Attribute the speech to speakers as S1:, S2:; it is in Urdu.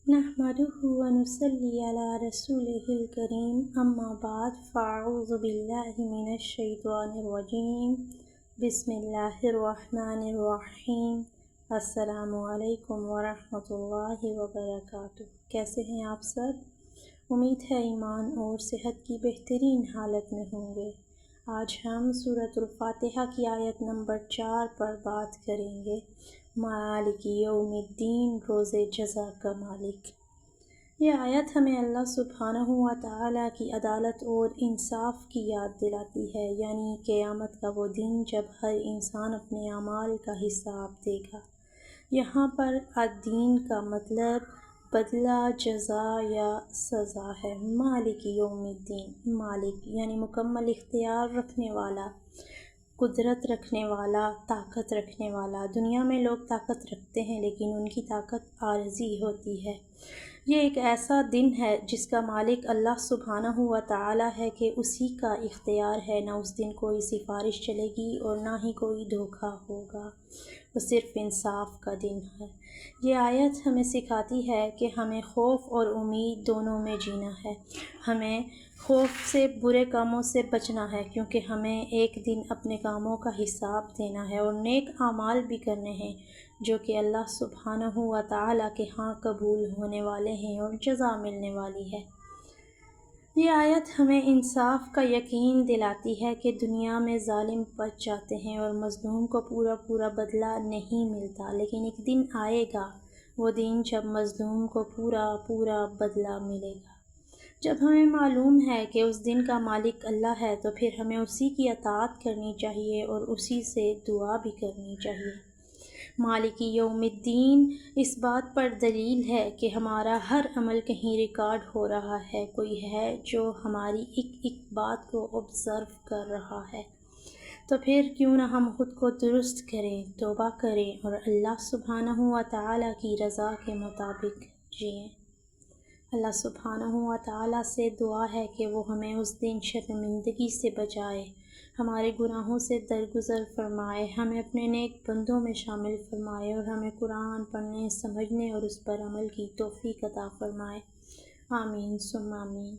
S1: نحمده ونصلي على رسوله الكريم اما بعد فاعوذ باللہ من الشیطان الرجیم بسم اللہ الرحمن الرحیم السلام علیکم ورحمۃ اللہ وبرکاتہ۔ کیسے ہیں آپ سب؟ امید ہے ایمان اور صحت کی بہترین حالت میں ہوں گے۔ آج ہم سورۃ الفاتحہ کی آیت نمبر 4 پر بات کریں گے۔ مالک یوم الدین، روز جزا کا مالک۔ یہ آیت ہمیں اللہ سبحانہ و تعالیٰ کی عدالت اور انصاف کی یاد دلاتی ہے، یعنی قیامت کا وہ دن جب ہر انسان اپنے اعمال کا حساب دے گا۔ یہاں پر الدین کا مطلب بدلہ، جزا یا سزا ہے۔ مالک یوم الدین، مالک یعنی مکمل اختیار رکھنے والا، قدرت رکھنے والا، طاقت رکھنے والا۔ دنیا میں لوگ طاقت رکھتے ہیں لیکن ان کی طاقت عارضی ہوتی ہے۔ یہ ایک ایسا دن ہے جس کا مالک اللہ سبحانہ و تعالیٰ ہے کہ اسی کا اختیار ہے۔ نہ اس دن کوئی سفارش چلے گی اور نہ ہی کوئی دھوکہ ہوگا، وہ صرف انصاف کا دن ہے۔ یہ آیت ہمیں سکھاتی ہے کہ ہمیں خوف اور امید دونوں میں جینا ہے۔ ہمیں خوف سے، برے کاموں سے بچنا ہے، کیونکہ ہمیں ایک دن اپنے کاموں کا حساب دینا ہے اور نیک اعمال بھی کرنے ہیں جو کہ اللہ سبحانہ و تعالیٰ کے ہاں قبول ہونے والے ہیں اور جزا ملنے والی ہے۔ یہ آیت ہمیں انصاف کا یقین دلاتی ہے کہ دنیا میں ظالم بچ جاتے ہیں اور مظلوم کو پورا بدلہ نہیں ملتا، لیکن ایک دن آئے گا، وہ دن جب مظلوم کو پورا بدلہ ملے گا۔ جب ہمیں معلوم ہے کہ اس دن کا مالک اللہ ہے تو پھر ہمیں اسی کی اطاعت کرنی چاہیے اور اسی سے دعا بھی کرنی چاہیے۔ مالک یوم الدین اس بات پر دلیل ہے کہ ہمارا ہر عمل کہیں ریکارڈ ہو رہا ہے، کوئی ہے جو ہماری ایک بات کو آبزرو کر رہا ہے۔ تو پھر کیوں نہ ہم خود کو درست کریں، توبہ کریں اور اللہ سبحانہ و تعالیٰ کی رضا کے مطابق جئیں۔ اللہ سبحانہ و تعالیٰ سے دعا ہے کہ وہ ہمیں اس دن شرمندگی سے بچائے، ہمارے گناہوں سے درگزر فرمائے، ہمیں اپنے نیک بندوں میں شامل فرمائے اور ہمیں قرآن پڑھنے، سمجھنے اور اس پر عمل کی توفیق عطا فرمائے۔ آمین ثم آمین۔